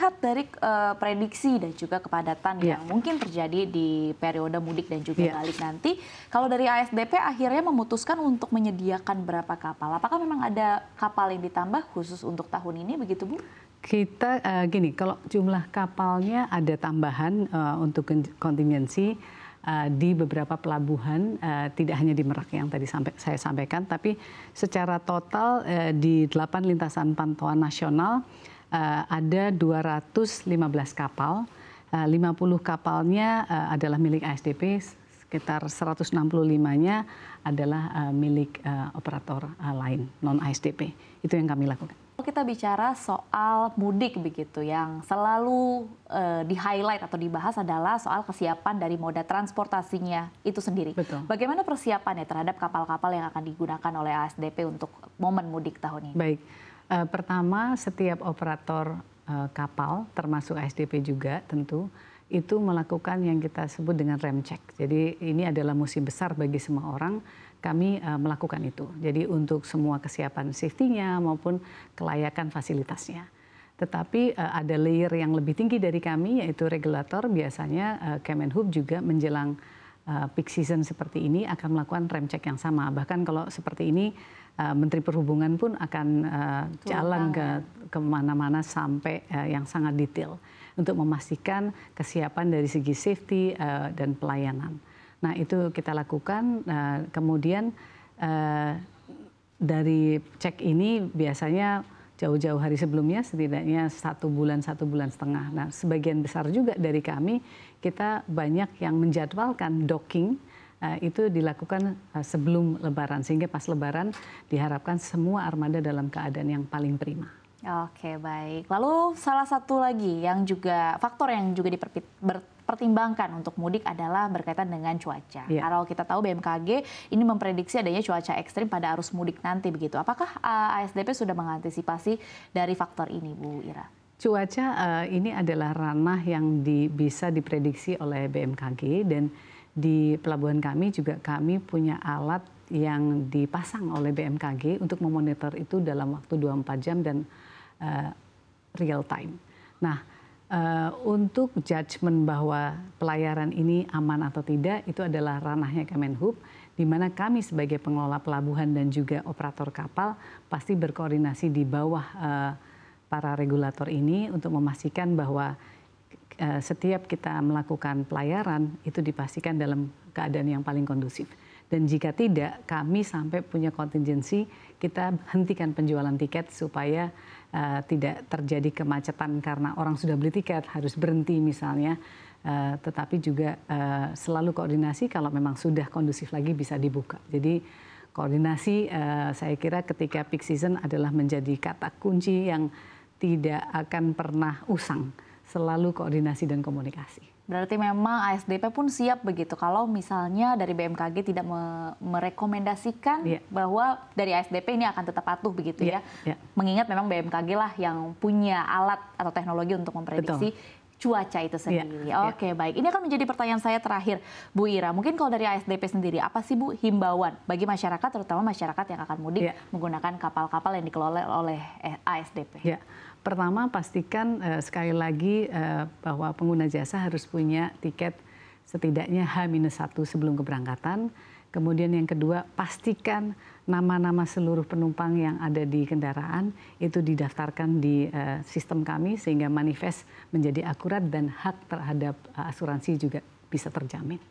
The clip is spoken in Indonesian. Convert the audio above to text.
melihat dari prediksi dan juga kepadatan yang mungkin terjadi di periode mudik dan juga balik nanti, kalau dari ASDP akhirnya memutuskan untuk menyediakan berapa kapal? Apakah memang ada kapal yang ditambah khusus untuk tahun ini, begitu Bu? Kita gini, kalau jumlah kapalnya ada tambahan untuk kontingensi di beberapa pelabuhan, tidak hanya di Merak yang tadi saya sampaikan, tapi secara total di 8 lintasan pantauan nasional ada 215 kapal, 50 kapalnya adalah milik ASDP, sekitar 165-nya adalah milik operator lain, non-ASDP. Itu yang kami lakukan. Kalau kita bicara soal mudik begitu, yang selalu di-highlight atau dibahas adalah soal kesiapan dari moda transportasinya itu sendiri. Betul. Bagaimana persiapannya terhadap kapal-kapal yang akan digunakan oleh ASDP untuk momen mudik tahun ini? Baik, pertama setiap operator kapal, termasuk ASDP juga tentu, itu melakukan yang kita sebut dengan rem check. Jadi ini adalah musim besar bagi semua orang. Kami melakukan itu. Jadi untuk semua kesiapan safety-nya maupun kelayakan fasilitasnya. Tetapi ada layer yang lebih tinggi dari kami, yaitu regulator. Biasanya Kemenhub juga menjelang peak season seperti ini akan melakukan rem check yang sama. Bahkan kalau seperti ini Menteri Perhubungan pun akan jalan ke mana-mana sampai yang sangat detail untuk memastikan kesiapan dari segi safety dan pelayanan. Nah itu kita lakukan, kemudian dari cek ini biasanya jauh-jauh hari sebelumnya, setidaknya 1 bulan, 1,5 bulan. Nah sebagian besar juga dari kami, kita banyak yang menjadwalkan docking, itu dilakukan sebelum Lebaran, sehingga pas Lebaran diharapkan semua armada dalam keadaan yang paling prima. Oke, baik. Lalu salah satu lagi yang juga faktor yang juga dipertimbangkan untuk mudik adalah berkaitan dengan cuaca. Kalau kita tahu BMKG ini memprediksi adanya cuaca ekstrim pada arus mudik nanti begitu. Apakah ASDP sudah mengantisipasi dari faktor ini, Bu Ira? Cuaca ini adalah ranah yang bisa diprediksi oleh BMKG, dan di pelabuhan kami juga kami punya alat yang dipasang oleh BMKG untuk memonitor itu dalam waktu 24 jam dan real time. Nah, untuk judgement bahwa pelayaran ini aman atau tidak, itu adalah ranahnya Kemenhub, di mana kami sebagai pengelola pelabuhan dan juga operator kapal pasti berkoordinasi di bawah para regulator ini untuk memastikan bahwa setiap kita melakukan pelayaran itu dipastikan dalam keadaan yang paling kondusif. Dan jika tidak, kami sampai punya kontingensi, kita hentikan penjualan tiket supaya tidak terjadi kemacetan karena orang sudah beli tiket, harus berhenti misalnya. Tetapi juga selalu koordinasi kalau memang sudah kondusif lagi bisa dibuka. Jadi koordinasi saya kira ketika peak season adalah menjadi kata kunci yang tidak akan pernah usang. Selalu koordinasi dan komunikasi. Berarti memang ASDP pun siap begitu kalau misalnya dari BMKG tidak merekomendasikan bahwa dari ASDP ini akan tetap patuh begitu ya. Mengingat memang BMKG lah yang punya alat atau teknologi untuk memprediksi cuaca itu sendiri. Oke, baik. Ini akan menjadi pertanyaan saya terakhir, Bu Ira. Mungkin kalau dari ASDP sendiri, apa sih Bu himbauan bagi masyarakat, terutama masyarakat yang akan mudik menggunakan kapal-kapal yang dikelola oleh ASDP? Pertama, pastikan sekali lagi bahwa pengguna jasa harus punya tiket setidaknya H-1 sebelum keberangkatan. Kemudian yang kedua, pastikan nama-nama seluruh penumpang yang ada di kendaraan itu didaftarkan di sistem kami sehingga manifest menjadi akurat dan hak terhadap asuransi juga bisa terjamin.